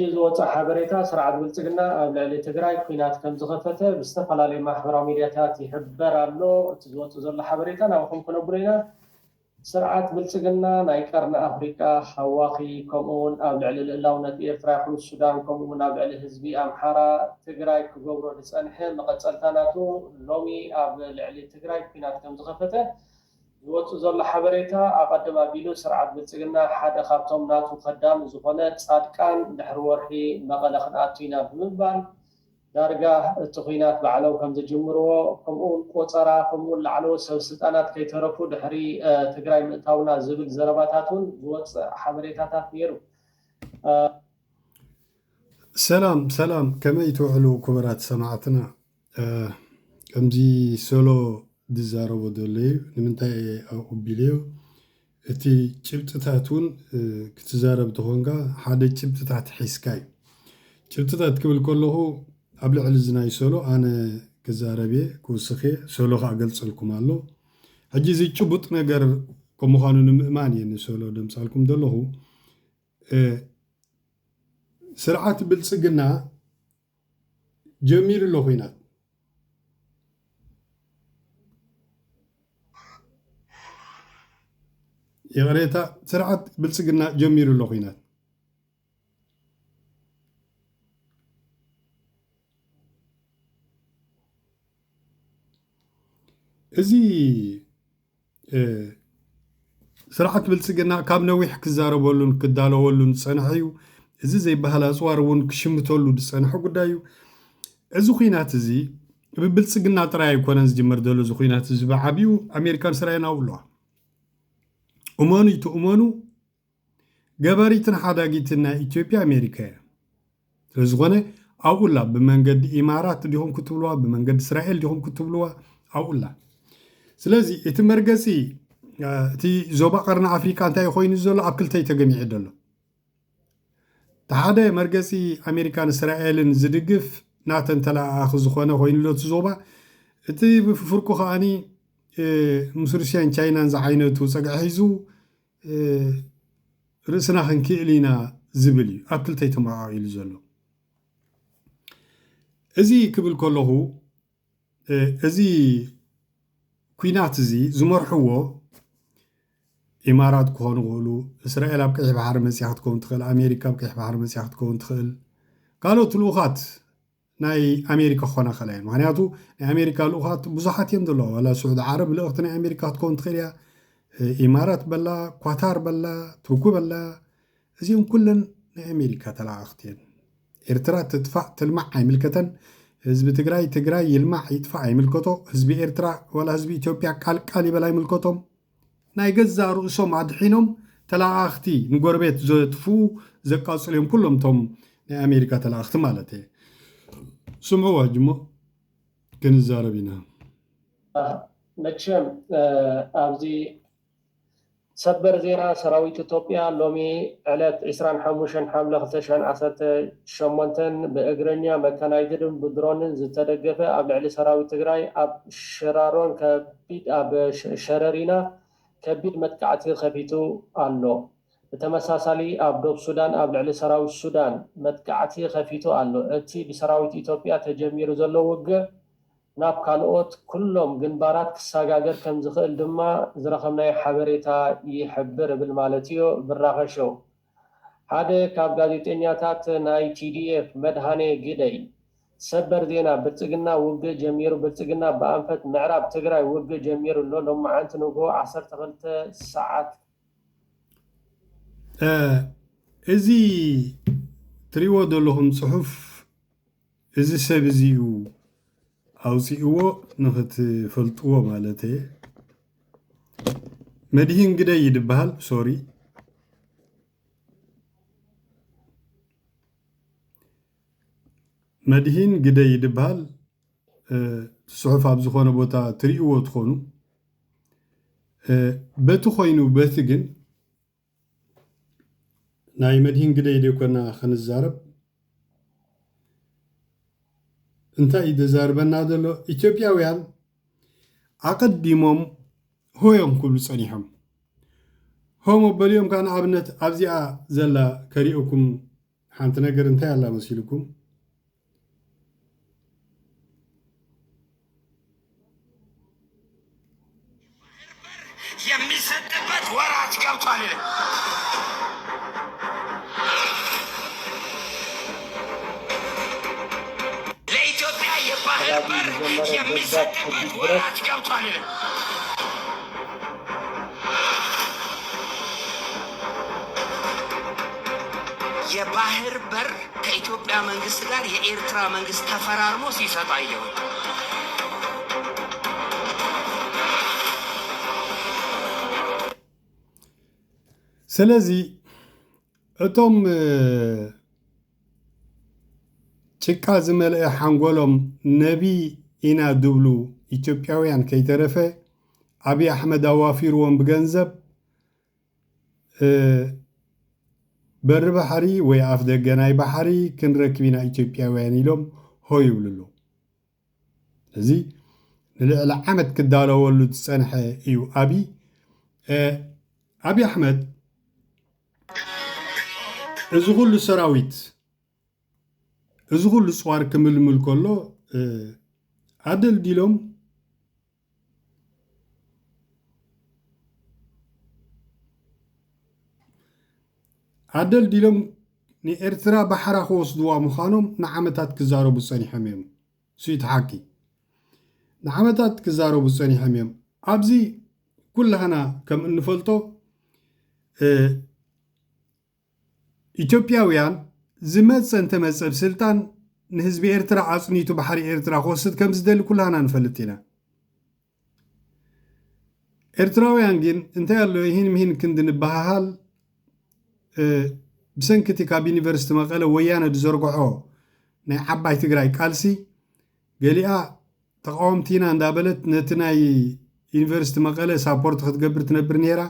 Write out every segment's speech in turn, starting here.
ዝወፃ ሓበሬታ ስርዓት ብልፅግና ኣብ ልዕሊ ትግራይ ኩናት ከም ዝኸፈተ ብዝተፈላለዩ ማሕበራዊ ሚድያታት ይሕበር ኣሎ። እቲ ዝወፁ ዘሎ ሓበሬታ ናብኹም ክነብሩ ኢና። ስርዓት ብልፅግና ናይ ቀርኒ ኣፍሪቃ ሃዋኺ ከምኡውን ኣብ ልዕሊ ልእላውነት ኤርትራ ይኹን ሱዳን ከምኡውን ኣብ ልዕሊ ህዝቢ ኣምሓራ ትግራይ ክገብሮ ዝፀንሐ መቐፀልታ ናቱ ሎሚ ኣብ ልዕሊ ትግራይ ኩናት ከም ዝኸፈተ ዝወፁ ዘሎ ሓበሬታ ኣቐድም ኣቢሉ ስርዓት ብልፅግና ሓደ ካብቶም ናቱ ከዳም ዝኾነ ጻድቃን ድሕሪ ወርሒ መቐለ ክንኣቱ ኢና ብምባል ዳርጋ እቲ ኩናት ባዕሎም ከም ዝጅምርዎ ከምኡውን ቆፀራ ከምኡውን ላዕለዎት ሰብ ስልጣናት ከይተረፉ ድሕሪ ትግራይ ምእታውና ዝብል ዘረባታት እውን ዝወፅእ ሓበሬታታት ነይሩ። ሰላም ከመይ ትውዕሉ ክቡራት ሰማዕትና ከምዚ ሶሎ ዝዛረቦ ዘሎ እዩ ንምንታይ ኣቢልዮ እቲ ጭብጥታት እውን ክትዛረብ ተኾንካ ሓደ ጭብጥታት ሒዝካ እዩ ጭብጥታት ክብል ከለኹ ኣብ ልዕሊ ዝናይ ሶሎ ኣነ ክዛረብ እየ ክውስኽ እየ ሶሎ ከዓ ገልፀልኩም ኣሎ ሕጂ እዚ ጭቡጥ ነገር ከም ምዃኑ ንምእማን እየ ንሶሎ ደምፃልኩም ዘለኹ ስርዓት ብልፅግና ጀሚሩ ኣሎ ኩናት የቕሬታ ስርዓት ብልፅግና ጀሚሩ ኣሎ ኩናት እዚ ስርዓት ብልፅግና ካብ ነዊሕ ክዛረበሉን ክዳለወሉን ዝፀንሐ እዩ። እዚ ዘይበሃል ኣፅዋር እውን ክሽምተሉ ዝፀንሐ ጉዳይ እዩ። እዚ ኩናት እዚ ብብልፅግና ጥራይ ኣይኮነን ዝጅመር ዘሎ እዚ ኩናት እዚ ብዓብዩ ኣሜሪካን እስራኤልን ኣብለዋ እመኑ ይትእመኑ ገበሪትን ሓዳጊትን ናይ ኢትዮጵያ ኣሜሪካ እያ ስለዝኾነ ኣብኡላ ብመንገዲ ኢማራት ዲኹም ክትብልዋ ብመንገዲ እስራኤል ዲኹም ክትብልዋ ኣብኡላ ስለዚ እቲ መርገፂ እቲ ዞባ ቀርኒ ኣፍሪካ እንታይ ኮይኑ ዘሎ ኣብ ክልተይ ተገሚዑ ዘሎ እቲ ሓደ መርገፂ ኣሜሪካን እስራኤልን ዝድግፍ ናተን ተላኣኺ ዝኾነ ኮይኑሎ እቲ ዞባ እቲ ብፍርቁ ከዓኒ ምስ ሩስያን ቻይናን ዝዓይነቱ ፀግዒ ሒዙ ርእስና ክንክእል ኢና ዝብል እዩ ኣብ ክልተይ ተመቃቂሉ ዘሎ እዚ ክብል ከለኹ እዚ ኩናት እዚ ዝመርሕዎ ኢማራት ክኾኑ ይኽእሉ እስራኤል ኣብ ቀይሕ ባሕሪ መፂያ ክትከውን ትኽእል ኣሜሪካ ኣብ ቀይሕ ባሕሪ መፂያ ክትከውን ትኽእል ካልኦት ልኡኻት ናይ ኣሜሪካ ክኾና ከላ እየን ምክንያቱ ናይ ኣሜሪካ ልኡኻት ብዙሓት እዮም ዘለዋ ዋላ ስዑድ ዓረብ ልእኽቲ ናይ ኣሜሪካ ክትከውን ትኽእል እያ ኢማራት በላ ኳታር በላ ቱርኩ በላ እዚኦም ኩለን ናይ ኣሜሪካ ተላኣኽቲ እየን ኤርትራ ትጥፋእ ትልማዕ ኣይምልከተን ህዝቢ ትግራይ ይልማዕ ይጥፋእ ኣይምልከቶ ህዝቢ ኤርትራ ዋላ ህዝቢ ኢትዮጵያ ቃልቃል ይበላ ኣይምልከቶም ናይ ገዛ ርእሶም ኣድሒኖም ተላኣኽቲ ንጎረቤት ዘጥፍኡ ዘቃፅሉ እዮም ኩሎም እቶም ናይ ኣሜሪካ ተላኣኽቲ ማለት እየ ስምዑዋ ጅሞ ክንዛረብ ኢና መቸም ኣብዚ ሰበር ዜና ሰራዊት ኢትዮጵያ ሎሚ ዕለት 25 ሓምለ 2018 ብእግረኛ መካናይዝድን ብድሮንን ዝተደገፈ ኣብ ልዕሊ ሰራዊት ትግራይ ኣብ ሽራሮን ከቢድ ኣብ ሸረሪና ከቢድ መጥቃዕቲ ከፊቱ ኣሎ ብተመሳሳሊ ኣብ ዶብ ሱዳን ኣብ ልዕሊ ሰራዊት ሱዳን መጥቃዕቲ ከፊቱ ኣሎ እቲ ብሰራዊት ኢትዮጵያ ተጀሚሩ ዘሎ ውግእ ናብ ካልኦት ኩሎም ግንባራት ክሰጋገር ከም ዝኽእል ድማ ዝረኸብናዮ ሓበሬታ ይሕብር ብል ማለት እዩ ብራኸሸው ሓደ ካብ ጋዜጠኛታት ናይ ቲዲኤፍ መድሃኔ ግደይ ሰበር ዜና ብልፅግና ውግእ ጀሚሩ ብልፅግና ብኣንፈት ምዕራብ ትግራይ ውግእ ጀሚሩ ኣሎ ሎማዓንቲ ንግሆ 12 ሰዓት እዚ ትሪእዎ ዘለኹም ፅሑፍ እዚ ሰብ እዚኡ ኣውፂእዎ ንኽትፈልጥዎ ማለት እየ መድሂን ግደይ ይድበሃል ሶሪ መድሂን ግደይ ይድበሃል ፅሑፍ ኣብ ዝኾነ ቦታ ትሪእዎ ትኾኑ በቲ ኮይኑ በቲ ግን ናይ መድሂን ግደይ ደይኮና ክንዛረብ እንታይ ይዛረበና ዘሎ ኢትዮጵያውያን ኣቀዲሞም ሆዮም ክብሉ ፀኒሖም ሆሞ በልዮም ካን ኣብነት ኣብዚኣ ዘላ ከሪኦኩም ሓንቲ ነገር እንታይ ኣላ መሲልኩም የሚሰጥበት ወራት ገብቷል። ለኢትዮጵያ የባህር በር የሚሰጥበት ወራት ገብቷል። የባህር በር ከኢትዮጵያ መንግስት ጋር የኤርትራ መንግስት ተፈራርሞ ሲሰጥ አየሁ። ስለዚ እቶም ጭቃ ዝመልአ ሓንጎሎም ነቢ ኢና ድብሉ ኢትዮጵያውያን ከይተረፈ ኣብይ ኣሕመድ ኣዋፊርዎም ብገንዘብ በሪ ባሕሪ ወይ ኣፍ ደገ ናይ ባሕሪ ክንረክብ ኢና ኢትዮጵያውያን ኢሎም ሆ ይብልሉ። እዚ ንልዕሊ ዓመት ክዳለወሉ ዝፀንሐ እዩ ኣብይ ኣሕመድ እዚ ኩሉ ሰራዊት እዚ ኩሉ ፅዋር ክምልምል ከሎ ኣደልዲሎም ንኤርትራ ባሕራ ክወስድዋ ምዃኖም ንዓመታት ክዛረቡ ፀኒሖም እዮም። ስዩት ሓቂ ንዓመታት ክዛረቡ ፀኒሖም እዮም። ኣብዚ ኩላህና ከም እንፈልጦ ኢትዮጵያውያን ዝመፀ እንተመፀ ብስልጣን ንህዝቢ ኤርትራ ኣፅኒቱ ባሕሪ ኤርትራ ክወስድ ከም ዝደሊ ኩላህና ንፈልጥ ኢና። ኤርትራውያን ግን እንታይ ኣሎ ይህን ምሂን ክንዲ ንበሃሃል ብሰንኪቲ ካብ ዩኒቨርሲቲ መቐለ ወያነ ዝዘርግሖ ናይ ዓባይ ትግራይ ቃልሲ ገሊኣ ተቃወምቲ ኢና እንዳበለት ነቲ ናይ ዩኒቨርሲቲ መቐለ ሳፖርት ክትገብር ትነብር ነራ።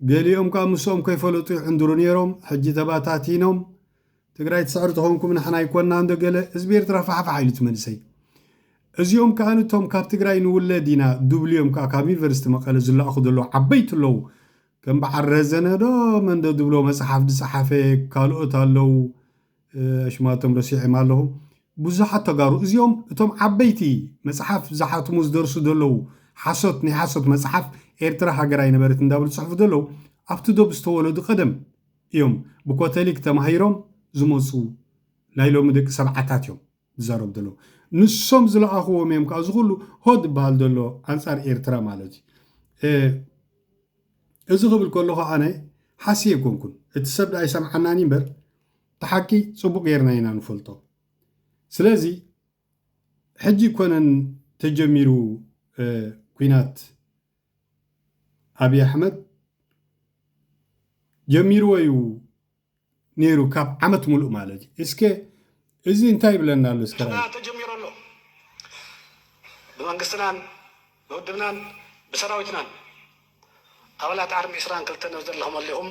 ገሊኦም ካብ ምስኦም ከይፈለጡ ይሕንድሩ ነይሮም። ሕጂ ተባታቲኖም ትግራይ ትስዕር ተኾንኩም ንሕና ይኮና እንዶ ገለ ህዝቢ ኤርትራ ፋሕፋሕ ኢሉ ትመልሰይ። እዚኦም ከዓ ነቶም ካብ ትግራይ ንውለድ ኢና ዱብልዮም ከዓ ካብ ዩኒቨርሲቲ መቐለ ዝለኣኹ ዘለዉ ዓበይቲ ኣለዉ። ከም በዓል ረዘነዶ መንዶ ድብሎ መፅሓፍ ዝፀሓፈ ካልኦት ኣለዉ። ሽማቶም ረሲዖም ኣለኹ ብዙሓት ተጋሩ እዚኦም እቶም ዓበይቲ መፅሓፍ ዝሓትሙ ዝደርሱ ዘለዉ ሓሶት ናይ ሓሶት መፅሓፍ ኤርትራ ሃገር ኣይነበረት እንዳብሉ ዝፅሕፉ ዘለዉ ኣብቲ ዶብ ዝተወለዱ ቀደም እዮም ብኮተሊክ ተማሂሮም ዝመፁ ናይ ሎሚ ደቂ ሰብዓታት እዮም ዝዛረቡ ዘለዉ። ንሶም ዝለኣኽዎም እዮም ከዓ ዝኩሉ ሆድ ዝበሃል ዘሎ ኣንፃር ኤርትራ ማለት እዩ። እዚ ክብል ከለኹ ኣነ ሓስየ ኮንኩን እቲ ሰብ ዳ ይሰምዓናኒ እምበር ተሓቂ ፅቡቅ ጌርና ኢና ንፈልጦ። ስለዚ ሕጂ ኮነን ተጀሚሩ ኩናት ኣብይ ኣሕመድ ጀሚርዎ እዩ ነይሩ ካብ ዓመት ሙሉእ ማለት እዩ። እስከ እዚ እንታይ ይብለና ኣሎ እስከ ተጀሚሩ ኣሎ ብመንግስትናን ብውድብናን ብሰራዊትናን ኣባላት ዓርሚ 22 ነው ዘለኹም ኣለኹም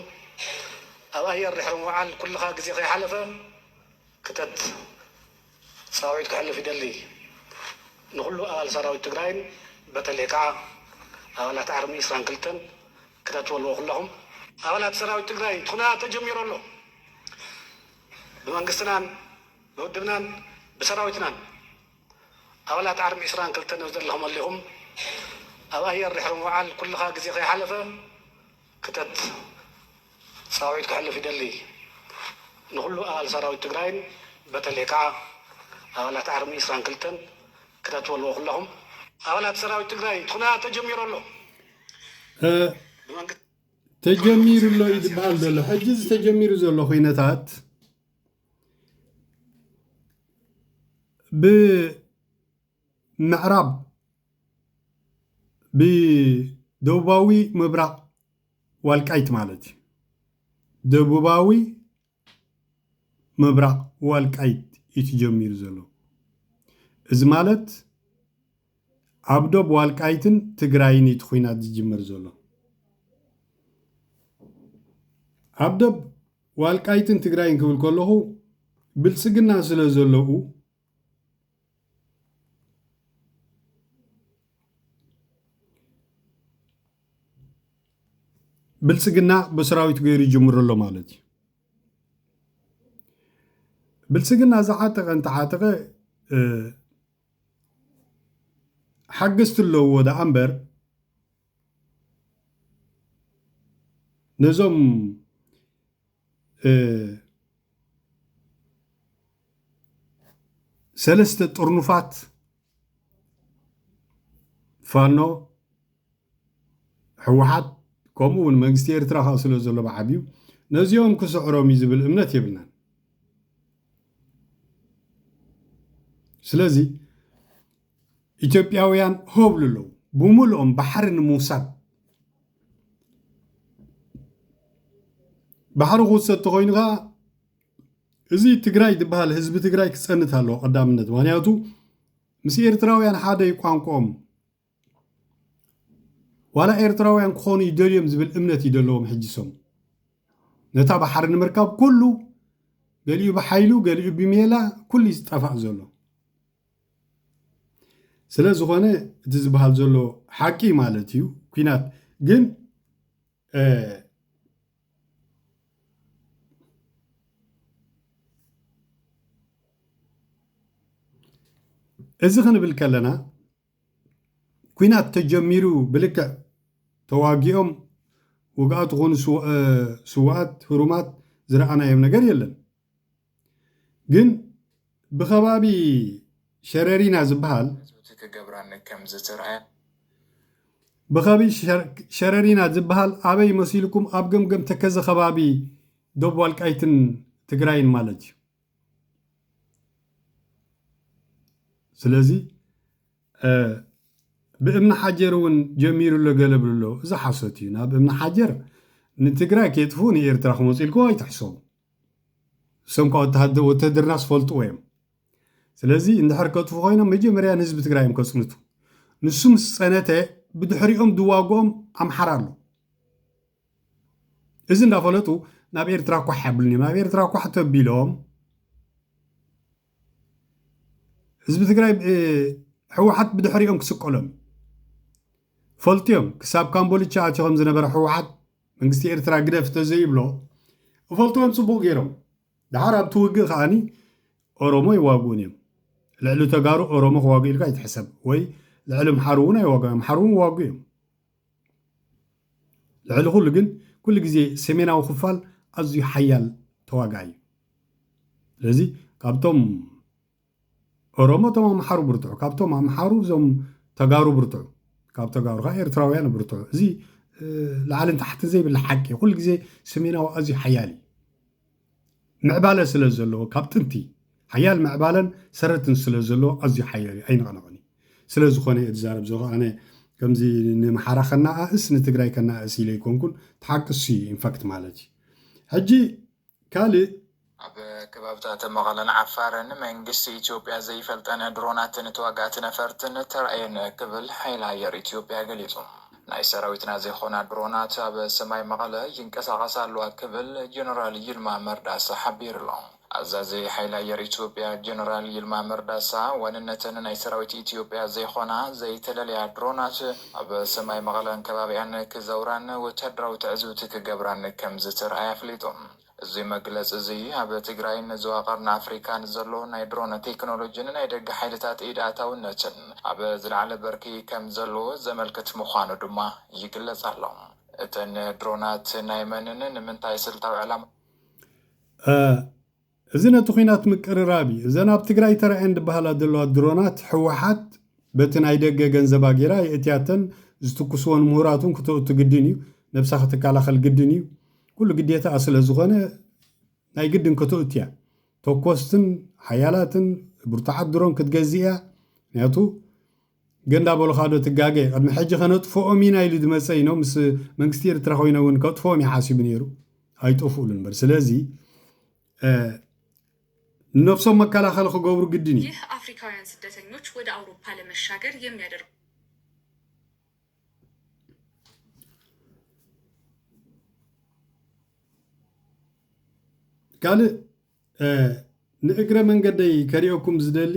ኣብ ኣየር ድሕሪ ምውዓል ኩልኻ ግዜ ከይሓለፈ ክተት ሰራዊት ክሕልፍ ይደሊ ንኩሉ ኣባል ሰራዊት ትግራይን በተለይ ከዓ ኣባላት ዓርሚ 22 ክተትበልዎ ኩለኹም ኣባላት ሰራዊት ትግራይ ትኩና ተጀሚሩ ኣሎ ብመንግስትናን ብውድብናን ብሰራዊትናን ኣባላት ዓርሚ 22 ነው ዘለኹም ኣለኹም ኣብ ኣየር ድሕሪ ምውዓል ኩልኻ ግዜ ከይሓለፈ ክተት ሰራዊት ክሕልፍ ይደሊ ንኩሉ ኣባል ሰራዊት ትግራይን በተለይ ከዓ ኣባላት ዓርሚ 22 ክተትበልዎ ኩለኹም ኣባላት ሰራዊት ትግራይ ትኩና ተጀሚሩ ኣሎ ተጀሚሩ ኣሎ እዩ ዝበሃል ዘሎ። ሕጂ ዝተጀሚሩ ዘሎ ኩነታት ብምዕራብ ብደቡባዊ ምብራቅ ዋልቃይት ማለት እዩ። ደቡባዊ ምብራቅ ዋልቃይት እዩ ተጀሚሩ ዘሎ። እዚ ማለት ኣብ ዶብ ዋልቃይትን ትግራይን እዩ ኩናት ዝጅምር ዘሎ። ኣብ ዶብ ዋልቃይትን ትግራይን ክብል ከለኹ ብልፅግና ስለ ዘለዉ ብልፅግና ብሰራዊት ገይሩ ይጅምር ኣሎ ማለት እዩ። ብልጽግና ዝዓጠቐ እንተዓጠቐ ሓገዝቲ ኣለዎ ደኣ እምበር ነዞም ሰለስተ ጥርኑፋት ፋኖ ሕወሓት ከምኡ እውን መንግስቲ ኤርትራ ከዓ ስለ ዘሎ ብዓብዩ ነዚኦም ክስዕሮም እዩ ዝብል እምነት የብልናን። ስለዚ ኢትዮጵያውያን ሆብሉ ኣለዉ ብምልኦም ባሕሪ ንምውሳድ ባሕሪ ክውሰድ ተኮይኑ ከዓ እዚ ትግራይ ዝበሃል ህዝቢ ትግራይ ክፀንት ኣለዎ ቀዳምነት። ምክንያቱ ምስ ኤርትራውያን ሓደ ቋንቋኦም ዋላ ኤርትራውያን ክኾኑ ይደልዮም ዝብል እምነት እዩ ዘለዎም ሕጂሶም ነታ ባሕሪ ንምርካብ ኩሉ ገሊኡ ብሓይሉ ገሊኡ ብሜላ ኩሉ ዝጠፋእ ዘሎ ስለ ዝኾነ እቲ ዝበሃል ዘሎ ሓቂ ማለት እዩ። ኩናት ግን እዚ ክንብል ከለና ኩናት ተጀሚሩ ብልክዕ ተዋጊኦም ውግኣት ዝኾኑ ስዋኣት ህሩማት ዝረኣናዮም ነገር የለን። ግን ብኸባቢ ሸረሪና ዝበሃል ብኸባቢ ሸረሪና ዝበሃል ኣበይ መሲልኩም ኣብ ገምገም ተከዘ ከባቢ ደቡብ ወልቃይትን ትግራይን ማለት እዩ። ስለዚ ብእምኒ ሓጀር እውን ጀሚሩ ኣሎ ገለ ብሎ እዚ ሓሶት እዩ። ናብ እምኒ ሓጀር ንትግራይ ከጥፉ ንኤርትራ ክመፁ ኢልኩም ኣይትሕሰቡ እሶም ከዓ ወተሃደርና ዝፈልጥዎ እዮም። ስለዚ እንድሕር ከጥፉ ኮይኖም መጀመርያ ንህዝቢ ትግራይ እዮም ከፅንቱ። ንሱ ምስ ፀነተ ብድሕሪኦም ድዋግኦም ኣምሓራ ኣሎ። እዚ እንዳፈለጡ ናብ ኤርትራ ኳሕ ያብሉን እዮም። ናብ ኤርትራ ኳሕ ተቢሎም ህዝቢ ትግራይ ሕወሓት ብድሕሪኦም ክስቀሎም ፈልጥዮም። ክሳብ ካምቦልቻ ኣትዮም ዝነበረ ሕወሓት መንግስቲ ኤርትራ ግደፍ ተዘይብሎ ፈልጥዎም ፅቡቅ ገይሮም ድሓር ኣብቲ ውግእ ከዓኒ ኦሮሞ ይዋግኡን እዮም። ልዕሊ ተጋሩ ኦሮሞ ክዋግኡ ኢልካ ይትሕሰብ ወይ ልዕሊ ምሓሩ እውን ኣይዋግኡ ምሓሩ እውን ዋግኡ እዮም። ልዕሊ ኩሉ ግን ኩሉ ግዜ ሰሜናዊ ክፋል ኣዝዩ ሓያል ተዋጋኢ እዩ። ስለዚ ካብቶም ኦሮሞ እቶም ኣምሓሩ ብርትዑ ካብቶም ኣምሓሩ እዞም ተጋሩ ብርትዑ ካብ ተጋሩ ከዓ ኤርትራውያን ብርትዑ እዚ ላዕልን ታሕትን ዘይብላ ሓቂ ኩሉ ግዜ ሰሜናዊ ኣዝዩ ሓያል እዩ። ምዕባለ ስለ ዘለዎ ካብ ጥንቲ ሓያል ምዕባለን ሰረትን ስለ ዘለዎ ኣዝዩ ሓያል ኣይንቐነቐኒ ስለ ዝኾነ ዝዛረብ ዘሎ ኣነ ከምዚ ንምሓራ ከናኣእስ ንትግራይ ከናኣእስ ኢለ ይኮንኩን ተሓቅሱ ኢንፋክት ማለት እዩ። ሕጂ ካልእ ኣብ ከባብታት መቐለን ዓፋርን መንግስቲ ኢትዮጵያ ዘይፈልጠነ ድሮናትን ተዋጋእቲ ነፈርትን ተረኣየን ክብል ሓይሊ ኣየር ኢትዮጵያ ገሊጹ። ናይ ሰራዊትና ዘይኮና ድሮናት ኣብ ሰማይ መቐለ ይንቀሳቐሳ ኣለዋ ክብል ጀነራል ይልማ መርዳሳ ሓቢሩ ኣሎ። ኣዛዚ ሓይሊ ኣየር ኢትዮጵያ ጀነራል ይልማ መርዳሳ ዋንነትን ናይ ሰራዊት ኢትዮጵያ ዘይኮና ዘይተለለያ ድሮናት ኣብ ሰማይ መቐለን ከባቢያን ክዘውራን ወታደራዊ ትዕዝብቲ ክገብራን ከም ዝተረኣየ ኣፍሊጦም። እዚ መግለፂ እዚ ኣብ ትግራይን ዝዋቐርን ኣፍሪካን ዘሎ ናይ ድሮን ቴክኖሎጂን ናይ ደገ ሓይልታት ኢድ ኣእታውነትን ኣብ ዝለዓለ በርኪ ከም ዘለዎ ዘመልክት ምዃኑ ድማ ይግለጽ ኣሎ። እተን ድሮናት ናይ መንን ንምንታይ ስልታዊ ዕላማ እዚ ነቲ ኩናት ምቅርራብ እዩ። እዘን ኣብ ትግራይ ተረአየን ዝበሃላ ዘለዋ ድሮናት ሕወሓት በቲ ናይ ደገ ገንዘባ ጌራ የእትያተን ዝትኩስዎን ምሁራቱን ክትእቱ ግድን እዩ። ነብሳ ክትከላኸል ግድን እዩ። ኩሉ ግዴታ ስለ ዝኾነ ናይ ግድን ክትእቱ እያ። ተኮስትን ሓያላትን ብርቱዓት ድሮን ክትገዝእ እያ። ምክንያቱ ገንዳ በሎኻዶ ትጋገ ቅድሚ ሕጂ ከነጥፍኦም ኢና ኢሉ ዝመፀ ኢኖ ምስ መንግስቲ ኤርትራ ኮይኖ እውን ከጥፍኦም ይሓሲቡ ነይሩ ኣይጠፍኡሉ እምበር ስለዚ ነፍሶም መከላኸል ክገብሩ ግድን እዩ። ይህ አፍሪካውያን ስደተኞች ወደ አውሮፓ ለመሻገር የሚያደርጉ ካልእ ንእግረ መንገደይ ከሪኦኩም ዝደሊ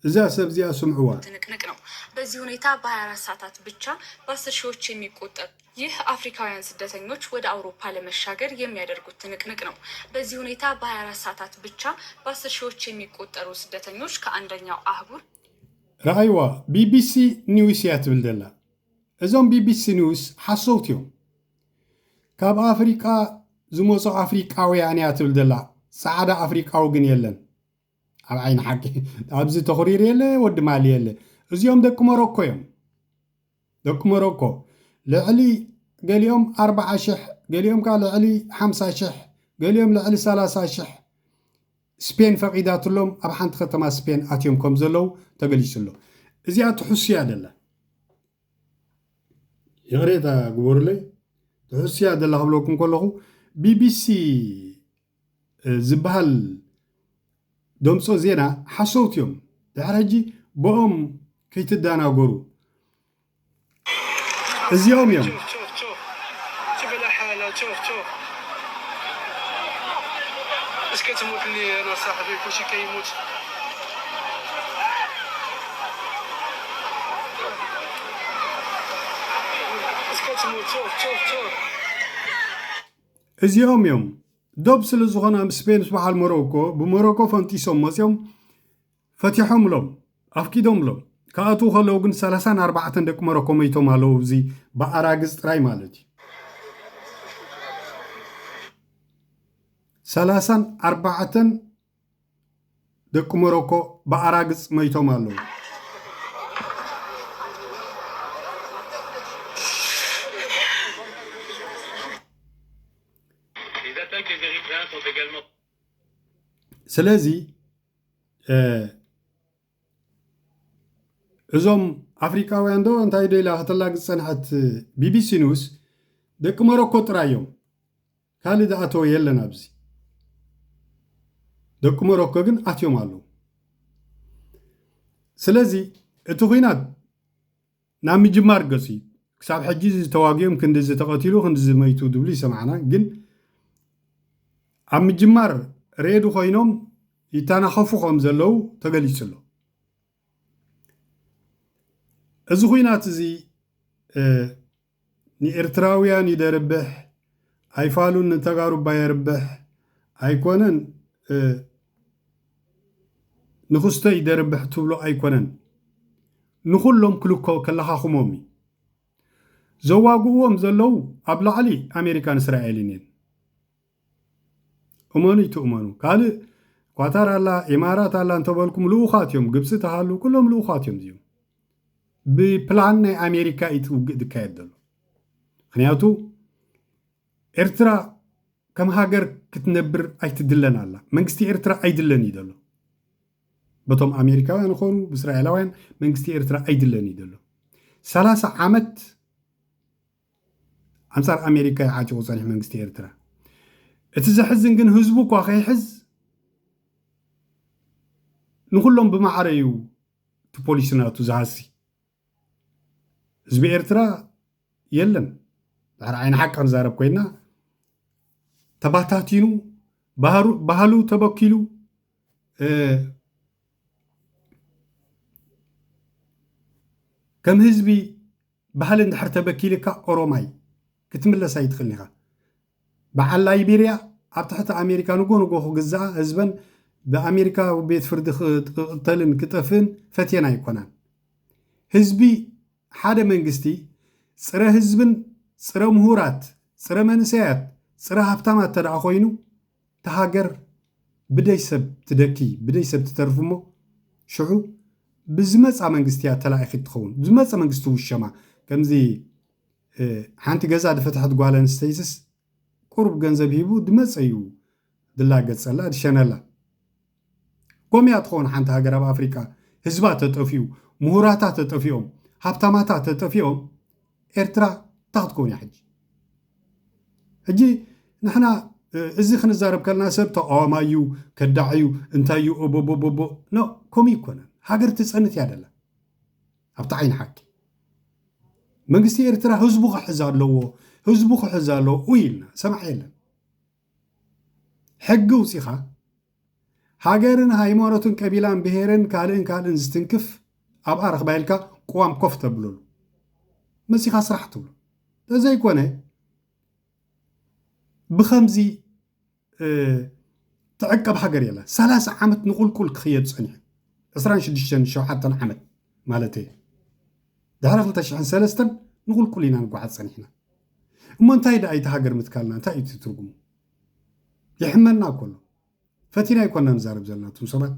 እዛ ሰብ እዚኣ ስምዕዋ ትንቅንቅ ነው። በዚህ ሁኔታ በ24 ሰዓታት ብቻ በ10 ሺዎች የሚቆጠሩ ይህ አፍሪካውያን ስደተኞች ወደ አውሮፓ ለመሻገር የሚያደርጉት ትንቅንቅ ነው። በዚህ ሁኔታ በ24 ሰዓታት ብቻ በ10 ሺዎች የሚቆጠሩ ስደተኞች ከአንደኛው አህጉር ረአይዋ ቢቢሲ ኒውስ እያ ትብል ዘላ እዞም ቢቢሲ ኒውስ ሓሰውት እዮም ካብ ኣፍሪቃ ዝመፁ ኣፍሪቃውያን እያ ትብል ዘላ ፃዕዳ ኣፍሪቃዊ ግን የለን ኣብ ዓይኒ ሓቂ ኣብዚ ተኽሪር የለ ወዲ ማሊ የለ እዚኦም ደቂ ሞሮኮ እዮም ደቂ ሞሮኮ ልዕሊ ገሊኦም 40,000 ገሊኦም ከዓ ልዕሊ 50,000 ገሊኦም ልዕሊ 30,000 ስፔን ፈቂዳትሎም ኣብ ሓንቲ ከተማ ስፔን ኣትዮም ከም ዘለዉ ተገሊጹ ኣሎ እዚኣ ትሕስያ ደላ ይቕሬታ ግበሩለይ ትሕስያ ደላ ክብለኩም ከለኹ ቢቢሲ ዝበሃል ደምፆ ዜና ሓሰውት እዮም ድሕሪ ሕጂ ብኦም ከይትዳናገሩ እዚኦም እዮም اسكت تموت لي انا صاحبي كلشي كيموت اسكت تموت شوف እዚኦም እዮም ዶብ ስለ ዝኾነ ስፔን ዝበሃል ሞሮኮ ብሞሮኮ ፈንጢሶም መፅኦም ፈቲሖምሎም ኣፍኪዶምሎም ካብኣትዉ ከለዉ ግን 34 ደቂ ሞሮኮ መይቶም ኣለዉ እዚ ብኣራግዝ ጥራይ ማለት እዩ 34 ደቂ ሞሮኮ ብኣራግዝ መይቶም ኣለዉ ስለዚ እዞም ኣፍሪካውያን ዶ እንታይ ዶ ኢላ ከተላግዝ ፀንሐት ቢቢሲ ኒውስ ደቂ ሞሮኮ ጥራይ እዮም ካልእ ዝኣተወ የለን ኣብዚ ደቂ ሞሮኮ ግን ኣትዮም ኣለዉ ስለዚ እቲ ኩናት ናብ ምጅማር ገፁ ክሳብ ሕጂ ዝተዋግኦም ክንዲ ዝተቐቲሉ ክንዲ ዝመይቱ ድብሉ ይሰማዕና ግን ኣብ ምጅማር ሬዱ ኮይኖም ይተናኸፉ ከም ዘለዉ ተገሊጹ ኣሎ እዚ ኩናት እዚ ንኤርትራውያን ይደርብሕ ኣይፋሉን ንተጋሩባ የርብሕ ኣይኮነን ንኽስተ ይደርብሕ ትብሎ ኣይኮነን ንኩሎም ክልኮ ከለኻኽሞም እዩ ዘዋግእዎም ዘለዉ ኣብ ላዕሊ ኣሜሪካን እስራኤልን እየን እመኑ ይትእመኑ ካልእ ኳታር ኣላ ኢማራት ኣላ እንተበልኩም ልኡኻት እዮም ግብፂ ተሃሉ ኩሎም ልኡኻት እዮም እዚኦም ብፕላን ናይ ኣሜሪካ እዩ ውግእ ዝካየድ ዘሎ ምክንያቱ ኤርትራ ከም ሃገር ክትነብር ኣይትድለን ኣላ መንግስቲ ኤርትራ ኣይድለን እዩ ዘሎ በቶም ኣሜሪካውያን ይኾኑ ብእስራኤላውያን መንግስቲ ኤርትራ ኣይድለን እዩ ዘሎ 30 ዓመት ኣንጻር ኣሜሪካ ይዓጭቑ ፀኒሕ መንግስቲ ኤርትራ እቲ ዘሕዝን ግን ህዝቡ እኳ ከይሕዝ ንኩሎም ብማዕረ እዩ እቲ ፖሊስናቱ ዝሃሲ ህዝቢ ኤርትራ የለን ድሕሪ ዓይኒ ሓቂ ክንዛረብ ኮይና ተባታቲኑ ባህሉ ተበኪሉ ከም ህዝቢ ባህሊ እንድሕር ተበኪልካ ኦሮማይ ክትምለስ ኣይትኽእልኒ ኢኻ በዓል ላይቤርያ ኣብ ትሕቲ ኣሜሪካ ንጎ ክግዛኣ ህዝበን ብኣሜሪካ ቤት ፍርዲ ክቅተልን ክጠፍን ፈትየን ኣይኮናን ህዝቢ ሓደ መንግስቲ ፅረ ህዝብን ፅረ ምሁራት ፅረ መንሰያት ፅረ ሃብታማት ተደኣ ኮይኑ ተሃገር ብደይ ሰብ ትደኪ ብደይ ሰብ ትተርፍ እሞ ሽዑ ብዝመፃ መንግስቲ እያ ተላኢኺ ትኸውን ብዝመፀ መንግስቲ ውሸማ ከምዚ ሓንቲ ገዛ ድፈትሐት ጓል ኣንስተይትስ ቁርብ ገንዘብ ሂቡ ድመፀ እዩ ድላገፀላ ድሸነላ ጎምያ ትኸውን ሓንቲ ሃገር ኣብ ኣፍሪካ ህዝባ ተጠፊኡ ምሁራታ ተጠፊኦም ሃብታማታ ተጠፊኦም ኤርትራ ታክትከውን እያ ሕጂ ንሕና እዚ ክንዛረብ ከለና ሰብ ተቃዋማ እዩ ከዳዕ እዩ እንታይ እዩ ቦቦቦቦ ኖ ከምኡ ይኮነን ሃገር ትፀንት እያ ደላ ኣብቲ ዓይኒ ሓቂ መንግስቲ ኤርትራ ህዝቡ ክሕዝ ኣለዎ ህዝቡ ክሕዝ ኣለዎ ኢልና ሰማዕ የለን ሕጊ ውፂኻ ሃገርን ሃይማኖትን ቀቢላን ብሄርን ካልእን ዝትንክፍ ኣብኣ ረኽባ ኢልካ قوام كوف تبلو مسيخا سرح تبلو زي يكون بخمزي تعقب حجر يلا 3 عامت نقول كل خيط صنع 26 شوحة عامت مالتي دهرف لتشحن 3 نقول كلنا نقعد صنحنا اما انتهي دا ايت حجر متكالنا انتهي تترقمو يحملنا كله فتينا يكوننا نزارب زلناتهم سبات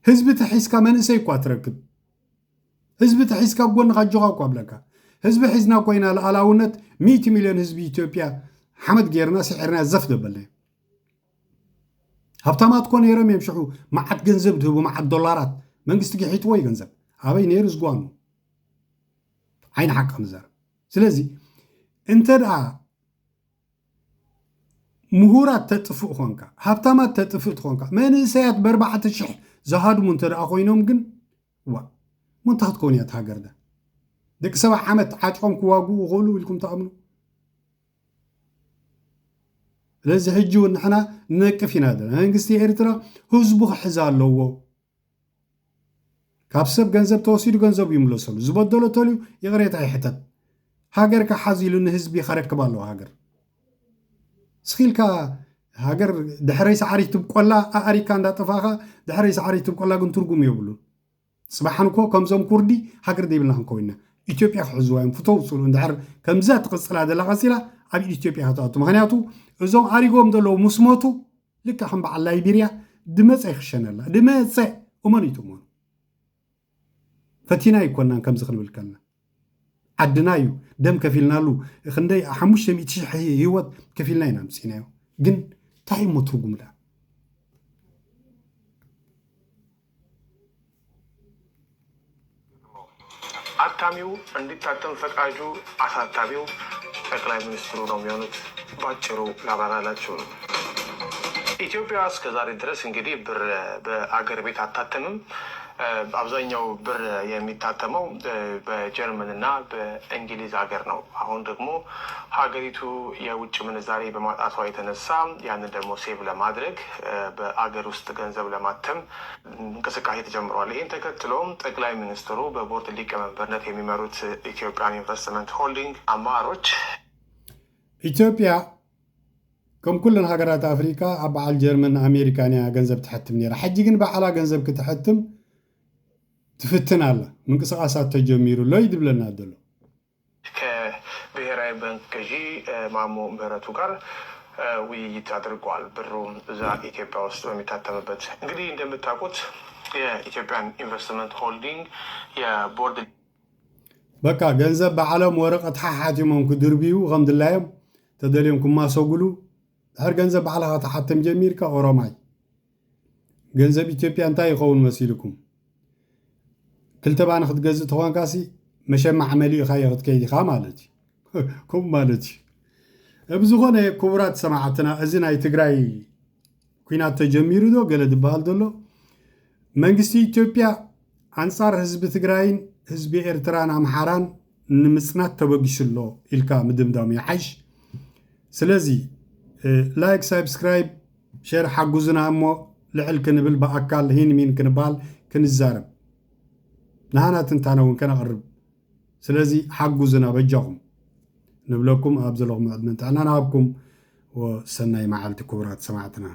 حزب تحيسكا منسي كوا تركب حزب تحيسكا بقول نغجوغا كوا بلكا حزب حزنا كوينا الألاونت 100 مليون حزب إثيوبيا حمد غيرنا سحرنا زفت دبلنا هبطامات كون يرم يمشحو معد جنزب دهبو معد دولارات منقست جحيت وي جنزب هابي نيرز قوانو عين حق مزار سلازي انت دعا مهورات تطفئ خونكا هبطامات تطفئ خونكا من سيات بربعة شح زهاد منتدعا خوينوم جن وا منتهت كوني اتهاجر ده ديك 7 عامت عاطقم كواغو وغولو لكم تأمنوا لذي حجو نحنا نقفينا ده منغستي إرترا حزبو حزالو كابسب ገንዘብ ተወሲዱ ገንዘቡ ይምለሰሉ ዝበደሎ ተልዩ ይግሬት አይሕተት ሃገር ከሓዚሉን ህዝቢ ይኸረክባሉ ሃገር ስኺልካ ሃገር ድሕረይ ሰዓሪት ትብቆላ ኣሪካ እንዳጠፋኻ ድሕረይ ሰዓሪት ትብቆላ ግን ትርጉም ይብሉ ጽባሕንኮ ከምዞም ኩርዲ ሃገር ደይብልና ኮይና ኢትዮጵያ ክሕዝዋዮም ፍተውፅሉ እንድሕር ከምዛ ትቕፅላ ዘላ ቀፂላ ኣብ ኢትዮጵያ ከተኣቱ ምክንያቱ እዞም ኣሪጎም ዘለዉ ምስሞቱ ልካ ከም በዓል ላይቤርያ ድመፀ ይክሸነላ ድመፀ እመኒቱ እመኑ فتينا يكوننا كم زخن بالكلنا عدنايو دم كفيلنا له خندي حموش يميتش هيوت كفيلنا ينام سينايو جن تاي مترجم لا አታሚው እንዲታተም ፈቃጁ አሳታሚው ጠቅላይ ሚኒስትሩ ነው የሚሆኑት። ባጭሩ ላባላላችሁ ነው። ኢትዮጵያ እስከዛሬ ድረስ እንግዲህ ብር በአገር ቤት አታተምም። አብዛኛው ብር የሚታተመው በጀርመን እና በእንግሊዝ ሀገር ነው። አሁን ደግሞ ሀገሪቱ የውጭ ምንዛሬ በማጣቷ የተነሳ ያንን ደግሞ ሴቭ ለማድረግ በአገር ውስጥ ገንዘብ ለማተም እንቅስቃሴ ተጀምሯል። ይህን ተከትሎም ጠቅላይ ሚኒስትሩ በቦርድ ሊቀመንበርነት የሚመሩት ኢትዮጵያን ኢንቨስትመንት ሆልዲንግ አመራሮች ኢትዮጵያ كم كل هاجرات أفريقيا أبع الجرمن أمريكانيا جنزب تحتم نيرا حجي جن بعلا جنزب كتحتم تفتنا الله من قصاصات تجميرو لا يدب لنا دلو كبهراي بنك كجي مامو مهرتو كار ويتادرقوال بروم ذا إثيوبيا وسط وميتاتمبت እንግዲህ እንደምታውቁት የኢትዮጵያን ኢንቨስትመንት ሆልዲንግ የቦርድ በቃ ገንዘብ በዓለም ወረቀት ሓሓቲሞም ክድርቢዩ ከምድላዮም ተደልዮም ኩማሰጉሉ هر جنزب بعلها تحتم جميركا أوراماي جنزب إثيوبيا انتاي يخون مسيلكم كل تبع ناخد جزء توان كاسي مش عملي خاي ياخد كيدي خا مالتي كم مالتي بزغونه كبرات سماعتنا ازنا يتغراي كوينات تجميرو دو قال دبال دلو منغستي إثيوبيا انصار حزب تغراين حزب إرتران امحاران نمصنات تبغشلو إلكا مدمدامي حش سلازي لايك سبسكرايب شير حقوزنا امو لعل كنبل باكال هين مين كنبال كنزارب نهانا تنتانون كنقرب سلازي حقوزنا بجاهم نبلوكم ابزلهم ادمنت انا نابكم وسناي معالتي كبرات سمعتنا